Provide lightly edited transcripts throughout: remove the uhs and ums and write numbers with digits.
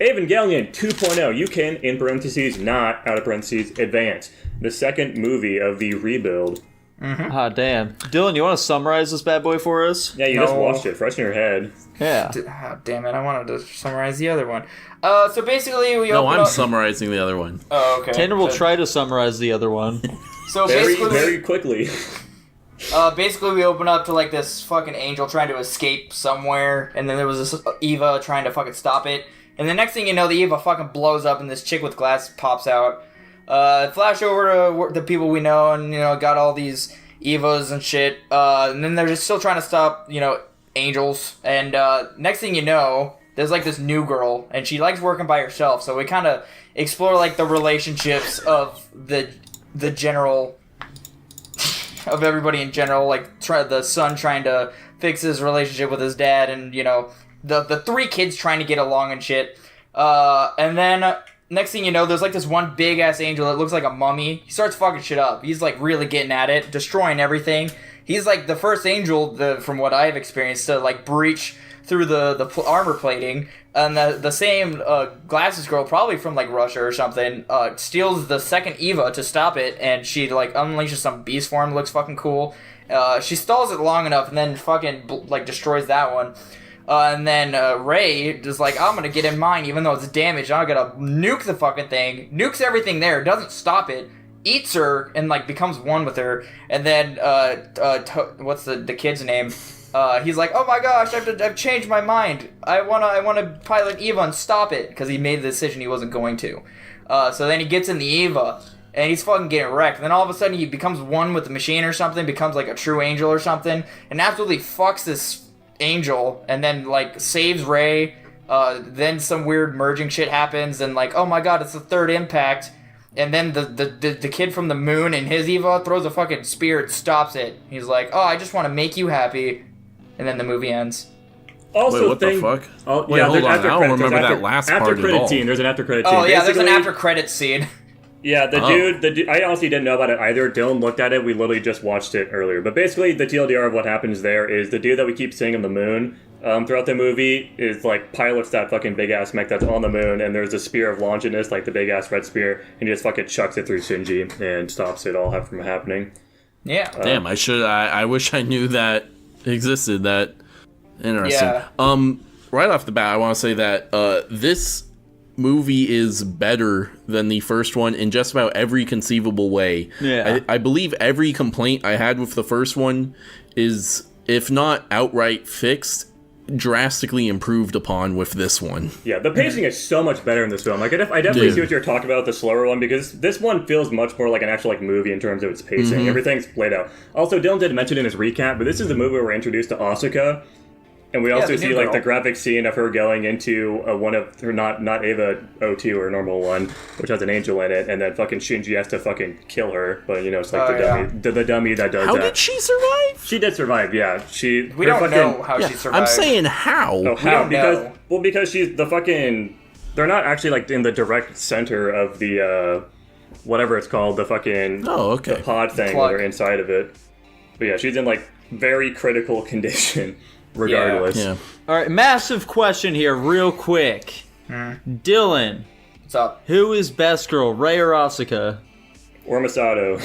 Evangelion 2.0, you can, in parentheses, not, out of parentheses, advance. The second movie of the rebuild. Mm-hmm. Ah, damn. Dylan, you want to summarize this bad boy for us? Yeah, you just watched it. Fresh in your head. Yeah. Damn it, I wanted to summarize the other one. So basically we open I'm summarizing the other one. Oh, okay. Tanner will try to summarize the other one. So very quickly. Basically we open up to like this fucking angel trying to escape somewhere, and then there was this Eva trying to fucking stop it. And the next thing you know, the Eva fucking blows up and this chick with glass pops out. Flash over to the people we know, and, got all these Evas and shit. And then they're just still trying to stop, angels. And next thing you know, there's like this new girl, and she likes working by herself. So we kind of explore like the relationships of the general, of everybody in general. Like the son trying to fix his relationship with his dad, and the three kids trying to get along and shit. And then next thing you know, there's like this one big ass angel that looks like a mummy. He starts fucking shit up. He's like really getting at it, destroying everything. He's like the first angel, from what I've experienced, to like breach through the armor plating. And the same glasses girl, probably from like Russia or something, steals the second Eva to stop it, and she like unleashes some beast form. Looks fucking cool. She stalls it long enough, and then fucking like destroys that one. And then Ray is like, I'm gonna get in mine, even though it's damaged. I'm gonna nuke the fucking thing. Nukes everything there. Doesn't stop it. Eats her and like becomes one with her. And then what's the kid's name? He's like, oh my gosh, I've changed my mind. I wanna pilot Eva and stop it, because he made the decision he wasn't going to. So then he gets in the Eva, and he's fucking getting wrecked. And then all of a sudden he becomes one with the machine or something, becomes like a true angel or something, and absolutely fucks this angel, and then like saves Ray. Then some weird merging shit happens, and like, oh my god, it's the third impact. And then the kid from the moon and his Eva throws a fucking spear and stops it. He's like, oh, I just want to make you happy. And then the movie ends. Also, wait, what the fuck? Oh, wait, yeah, hold on. I don't remember that last part at all. After credit scene. There's an after credit scene. Oh yeah, Basically, there's an after credit scene. Yeah, the dude, I honestly didn't know about it either. Dylan looked at it. We literally just watched it earlier. But basically, the TLDR of what happens there is the dude that we keep seeing on the moon throughout the movie is like pilots that fucking big ass mech that's on the moon, and there's a spear of Longinus, like the big ass red spear, and he just fucking chucks it through Shinji and stops it all from happening. Yeah. Damn, I wish I knew that existed. That interesting. Yeah. Right off the bat, I want to say that this movie is better than the first one in just about every conceivable way. Yeah. I believe every complaint I had with the first one is, if not outright fixed, drastically improved upon with this one. Yeah, the pacing is so much better in this film. Like, I definitely see what you're talking about, the slower one, because this one feels much more like an actual like movie in terms of its pacing. Mm-hmm. Everything's played out. Also, Dylan did mention in his recap, but this is the movie where we're introduced to Asuka. And we also see like the graphic scene of her going into one of her not Eva 02 or normal one, which has an angel in it, and then fucking Shinji has to fucking kill her. But it's like the dummy that does that. How did she survive? She did survive. Yeah, we don't know how she survived. I'm saying how. Oh, how? Because she's the fucking. They're not actually like in the direct center of the whatever it's called, the fucking the pod thing where they're inside of it. But yeah, she's in like very critical condition. Regardless. Yeah. All right, massive question here, real quick. Dylan. What's up? Who is best girl, Ray or Asuka? Or Masato.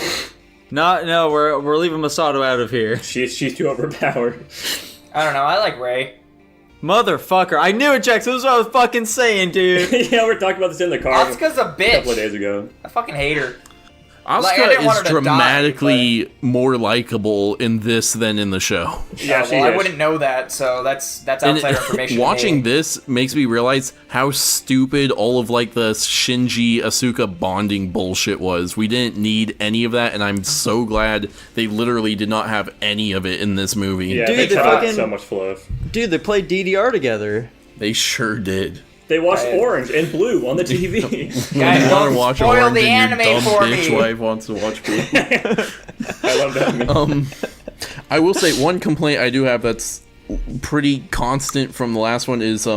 No, we're leaving Masato out of here. She's too overpowered. I don't know. I like Ray. Motherfucker. I knew it, Jackson. This is what I was fucking saying, dude. Yeah, we were talking about this in the car. Asuka's a bitch. A couple of days ago. I fucking hate her. Asuka is dramatically more likable in this than in the show. Yeah, I wouldn't know that, so that's outside information. Watching this makes me realize how stupid all of like the Shinji Asuka bonding bullshit was. We didn't need any of that, and I'm so glad they literally did not have any of it in this movie. Yeah, dude, they cut out so much fluff. Dude, they played DDR together. They sure did. They watched Orange and Blue on the TV. Guys, don't spoil the anime for me. Bitch wife wants to watch Blue. I love that. I will say one complaint I do have that's pretty constant from the last one is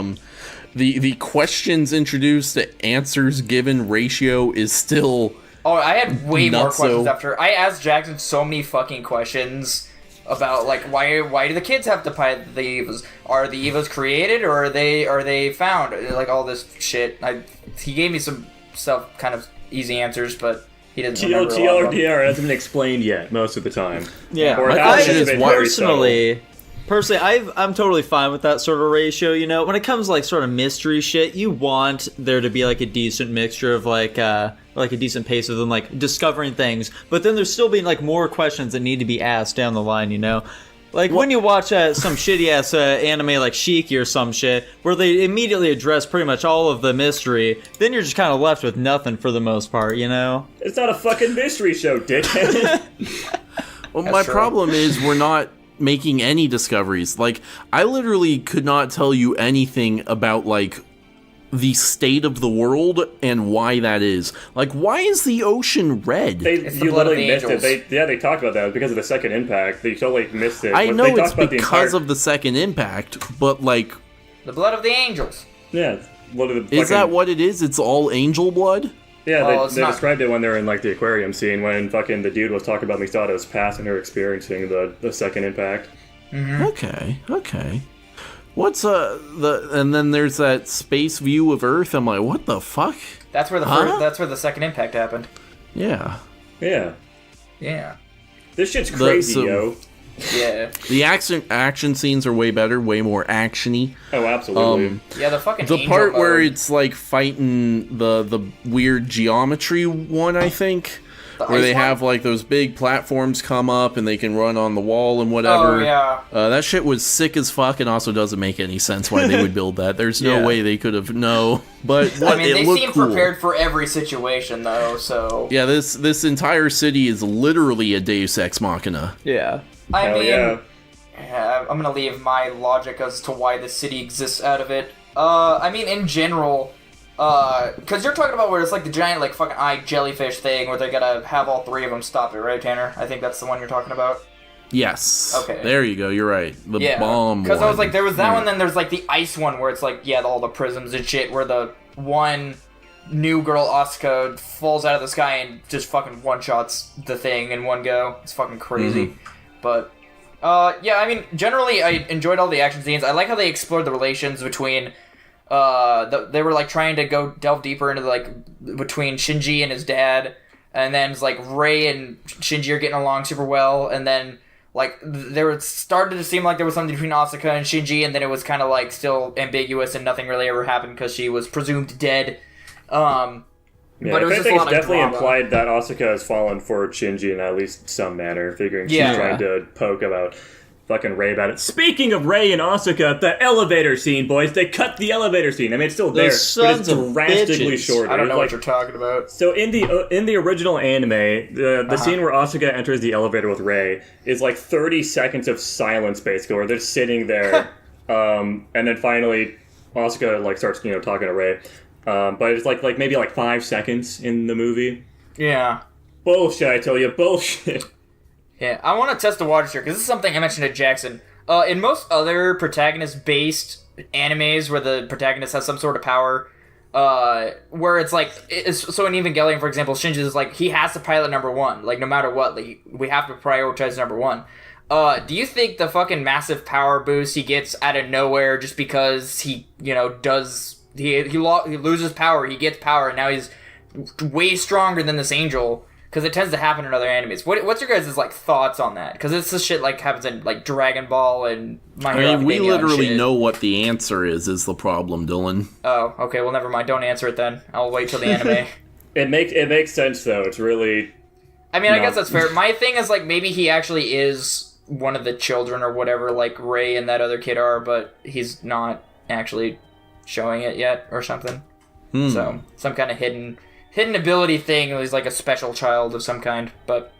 the questions introduced to answers given ratio is still. Oh, I had way more questions after. I asked Jackson so many fucking questions about like why do the kids have to pilot the Evas? Are the Evas created or are they found? Like all this shit. He gave me some stuff, kind of easy answers, but he didn't. TLDR hasn't been explained yet most of the time. Yeah, or Personally, I'm totally fine with that sort of ratio, you know? When it comes to, like, sort of mystery shit, you want there to be, like, a decent mixture of, like a decent pace of them, like, discovering things. But then there's still being, like, more questions that need to be asked down the line, you know? Like, when you watch some shitty-ass anime like Shiki or some shit, where they immediately address pretty much all of the mystery, then you're just kind of left with nothing for the most part, you know? It's not a fucking mystery show, dickhead. Well, my problem is we're not making any discoveries. Like, I literally could not tell you anything about, like, the state of the world and why that is. Like, why is the ocean red? You literally missed it. They talked about that. It was because of the second impact. They totally missed it. I know it's because of the second impact, but, like... The blood of the angels. Yeah. Is that what it is? It's all angel blood? Yeah, they described it when they were in, like, the aquarium scene, when fucking the dude was talking about Misato's past and her experiencing the second impact. Mm-hmm. Okay. What's, and then there's that space view of Earth, I'm like, what the fuck? That's where the second impact happened. Yeah. Yeah. This shit's crazy, yo. Yeah. The action scenes are way better, way more actiony. Oh, absolutely. Yeah, the fucking the part where it's like fighting the weird geometry one, I think, where they have like those big platforms come up and they can run on the wall and whatever. Oh yeah. That shit was sick as fuck, and also doesn't make any sense why they would build that. There's no way they could have But I mean, they seem cool. prepared for every situation though. So yeah, this entire city is literally a Deus Ex Machina. Yeah. I mean, yeah. I'm gonna leave my logic as to why the city exists out of it. I mean, in general, because you're talking about where it's like the giant, like, fucking eye jellyfish thing where they gotta have all three of them stop it, right, Tanner? I think that's the one you're talking about. Yes. Okay. There you go. You're right. The bomb. Because I was like, there was that one, then there's like the ice one where it's like, all the prisms and shit, where the one new girl Asuka falls out of the sky and just fucking one-shots the thing in one go. It's fucking crazy. Mm-hmm. But, yeah, I mean, generally, I enjoyed all the action scenes. I like how they explored the relations between, they were, like, trying to go delve deeper into, like, between Shinji and his dad, and then it's, like, Rei and Shinji are getting along super well, and then, like, started to seem like there was something between Asuka and Shinji, and then it was kind of, like, still ambiguous, and nothing really ever happened because she was presumed dead. Yeah, but it was I think it's definitely drama. implied that Asuka has fallen for Shinji in at least some manner, figuring she's trying to poke about fucking Rei about it. Speaking of Rei and Asuka, the elevator scene, boys, they cut the elevator scene. I mean, it's still there, but it's drastically shorter. I don't know what you're talking about. So in the original anime, the scene where Asuka enters the elevator with Rei is like 30 seconds of silence, basically, where they're sitting there, and then finally Asuka like starts talking to Rei. But it's like maybe 5 seconds in the movie. Yeah. Bullshit, I tell you, bullshit. Yeah, I want to test the waters here, because this is something I mentioned to Jackson. In most other protagonist-based animes where the protagonist has some sort of power, where it's like, so in Evangelion, for example, Shinji is like, he has to pilot number one, like, no matter what, like, we have to prioritize number one. Do you think the fucking massive power boost he gets out of nowhere just because he, he loses power, he gets power, and now he's way stronger than this angel? Because it tends to happen in other animes. What's your guys' thoughts on that? Because this shit happens in Dragon Ball and My Hero Academia. We literally know what the answer is the problem, Dylan. Oh, okay. Well, never mind. Don't answer it then. I'll wait till the anime. It makes sense though. It's really. I mean, I guess that's fair. My thing is maybe he actually is one of the children or whatever, like Rei and that other kid are, but he's not actually showing it yet or something. So some kind of hidden ability thing. He's like a special child of some kind, but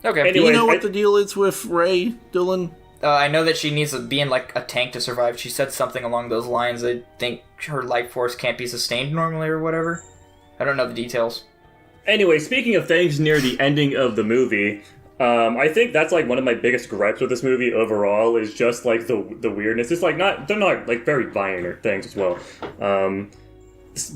okay. Anyway, do you know what the deal is with Rei, Dylan? I know that she needs to be in a tank to survive. She said something along those lines. I think her life force can't be sustained normally or whatever. I don't know the details. Anyway, speaking of things near the ending of the movie, I think that's one of my biggest gripes with this movie overall is just the weirdness. It's they're not very violent things as well.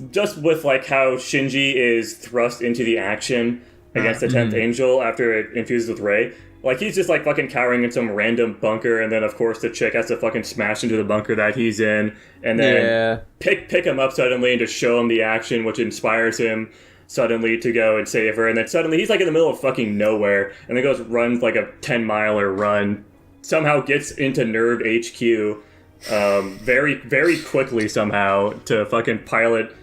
Just with how Shinji is thrust into the action against the 10th Angel after it infuses with Rei. Like, he's just, like, fucking cowering in some random bunker, and then, of course, the chick has to fucking smash into the bunker that he's in, and then pick him up suddenly and just show him the action, which inspires him suddenly to go and save her, and then suddenly he's, like, in the middle of fucking nowhere, and then runs, like, a 10-miler run, somehow gets into Nerve HQ, very, very quickly somehow, to fucking pilot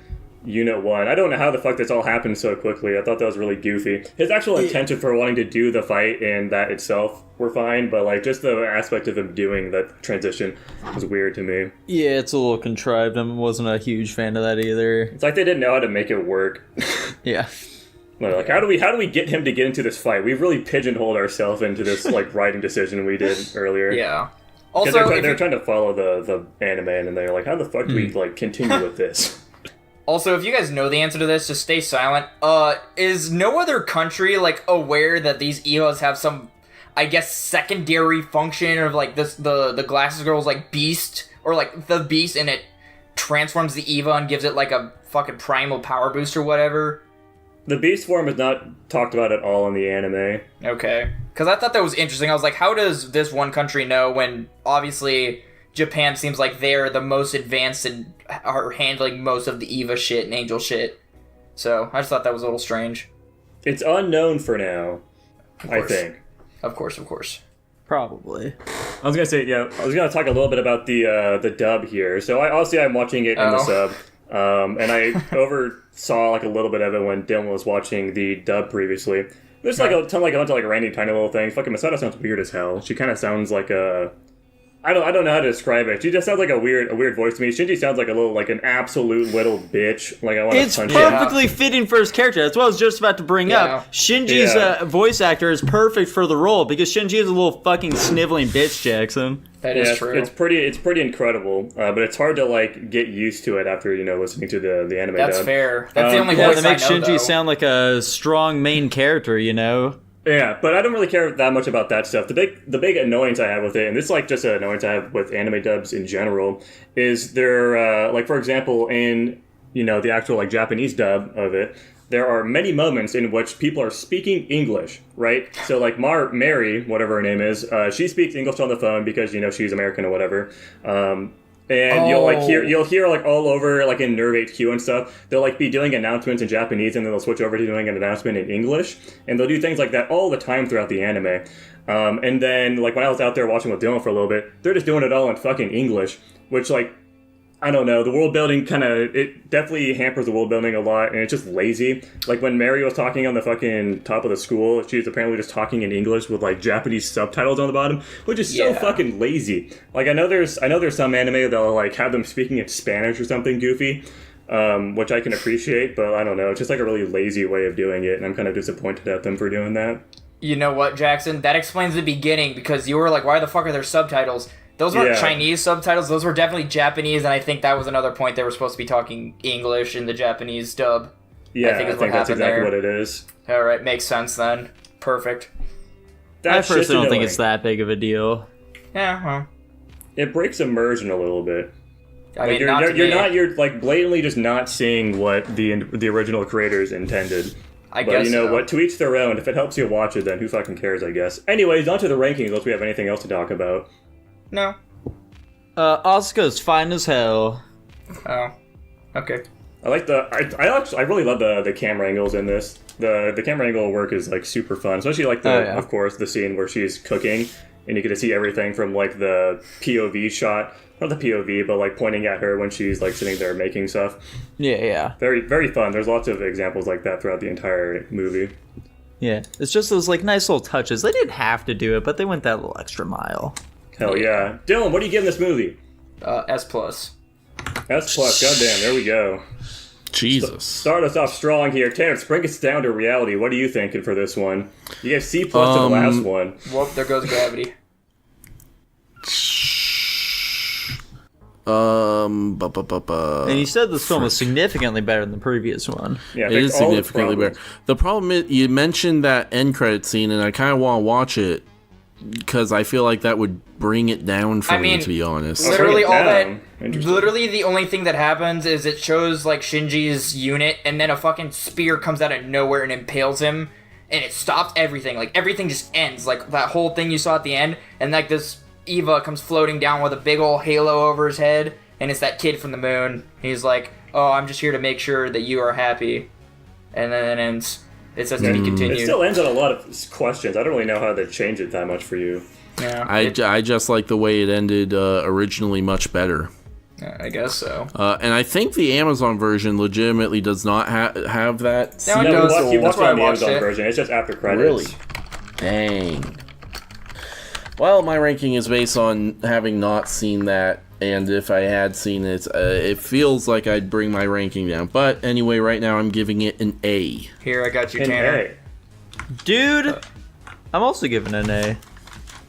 Unit 1. I don't know how the fuck this all happened so quickly. I thought that was really goofy. His actual intention for wanting to do the fight and that itself were fine, but like just the aspect of him doing that transition was weird to me. Yeah, it's a little contrived. I wasn't a huge fan of that either. It's like they didn't know how to make it work. Yeah. Like, how do we get him to get into this fight? We've really pigeonholed ourselves into this like writing decision we did earlier. Yeah. Also, they're trying to follow the anime, and they're like, how the fuck do we like continue with this? Also, if you guys know the answer to this, just stay silent. Is no other country, like, aware that these EVAs have some, I guess, secondary function of, like, the Glasses Girl's, like, beast, or, like, the beast, and it transforms the EVA and gives it, like, a fucking primal power boost or whatever? The beast form is not talked about at all in the anime. Okay. Because I thought that was interesting. I was like, how does this one country know when, obviously, Japan seems like they're the most advanced and are handling most of the EVA shit and Angel shit. So, I just thought that was a little strange. It's unknown for now, I think. Of course. Probably. I was gonna talk a little bit about the dub here. So, I'm watching it in the sub. And I oversaw like a little bit of it when Dylan was watching the dub previously. There's like a bunch of like random tiny little things. Fucking Masato sounds weird as hell. She kind of sounds like a... I don't know how to describe it. She just sounds like a weird voice to me. Shinji sounds like an absolute little bitch. Like I want to punch him. It's perfectly fitting for his character. That's what I was just about to bring up. Shinji's voice actor is perfect for the role because Shinji is a little fucking sniveling bitch, Jackson. That is true. It's pretty incredible, but it's hard to like get used to it after listening to the anime. That's dub. fair. That's the only voice that makes I know, Shinji sound like a strong main character, Yeah, but I don't really care that much about that stuff. The big annoyance I have with it, and this is like just an annoyance I have with anime dubs in general, is there like for example in the actual like Japanese dub of it, there are many moments in which people are speaking English, right? So like Mary, whatever her name is, she speaks English on the phone because she's American or whatever. And you'll hear like all over like in Nerve HQ and stuff, they'll like be doing announcements in Japanese and then they'll switch over to doing an announcement in English, and they'll do things like that all the time throughout the anime. And then like when I was out there watching with Dylan for a little bit, they're just doing it all in fucking English, which like I don't know, the world building it definitely hampers the world building a lot, and it's just lazy. Like when Mary was talking on the fucking top of the school, she was apparently just talking in English with like Japanese subtitles on the bottom, which is so fucking lazy. Like I know there's some anime that'll like have them speaking in Spanish or something goofy, which I can appreciate, but I don't know, it's just like a really lazy way of doing it, and I'm kind of disappointed at them for doing that. You know what, Jackson? That explains the beginning, because you were like, why the fuck are there subtitles? Those weren't Chinese subtitles, those were definitely Japanese, and I think that was another point they were supposed to be talking English in the Japanese dub. Yeah, I think that's exactly what it is. Alright, makes sense then. Perfect. I personally don't think it's that big of a deal. Yeah, well. It breaks immersion a little bit. I mean, you're like blatantly just not seeing what the original creators intended. I guess you know what? To each their own. If it helps you watch it, then who fucking cares, I guess. Anyways, on to the rankings, unless we have anything else to talk about. No. Asuka's fine as hell. Oh. Okay. I like I really love the camera angles in this. The camera angle work is like super fun, especially like of course the scene where she's cooking and you get to see everything from like the POV shot, not the POV, but like pointing at her when she's like sitting there making stuff. Yeah. Very, very fun. There's lots of examples like that throughout the entire movie. Yeah, it's just those like nice little touches. They didn't have to do it, but they went that little extra mile. Hell yeah. Dylan, what are you giving this movie? S+. S+, goddamn, there we go. Jesus. Start us off strong here. Tanner, bring us down to reality. What are you thinking for this one? You gave C+ to the last one. Whoop, there goes gravity. And you said this film was significantly better than the previous one. Yeah, it is significantly better. The problem is, you mentioned that end credit scene, and I kind of want to watch it because I feel like that would bring it down for me, to be honest. Literally literally the only thing that happens is it shows like Shinji's unit, and then a fucking spear comes out of nowhere and impales him, and it stopped everything. Like, everything just ends. Like, that whole thing you saw at the end, and, like, this Eva comes floating down with a big old halo over his head, and it's that kid from the moon. He's like, oh, I'm just here to make sure that you are happy. And then it ends. It says to be continued. It still ends on a lot of questions. I don't really know how they change it that much for you. Yeah, I just like the way it ended originally much better. I guess so. And I think the Amazon version legitimately does not have that. No, it No, does. you That's watched why it on the I watched Amazon it. version. It's just after credits. Really? Dang. Well, my ranking is based on having not seen that, and if I had seen it, it feels like I'd bring my ranking down. But anyway, right now I'm giving it an A. Here, I got you, And Tanner. hey, Dude, I'm also giving an A.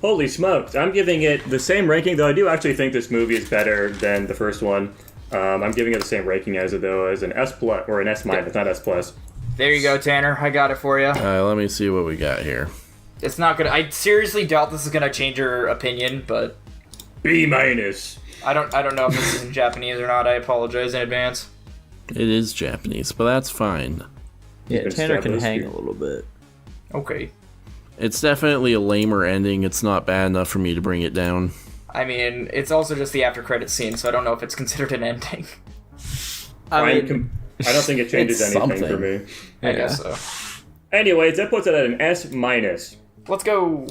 holy smokes! I'm giving it the same ranking, though I do actually think this movie is better than the first one. I'm giving it the same ranking as it, though, as an S plus or an S minus, not S plus. There you go, Tanner. I got it for you. Let me see what we got here. It's not gonna. I seriously doubt this is gonna change your opinion, but B minus. I don't know if this is in Japanese or not. I apologize in advance. It is Japanese, but that's fine. Yeah, It's Tanner can Japanese hang here. a little bit. Okay. It's definitely a lamer ending. It's not bad enough for me to bring it down. I mean, it's also just the after credits scene, so I don't know if it's considered an ending. I mean, I don't think it changes it's anything something. for me. I guess so. Anyways, that puts it at an S minus. Let's go.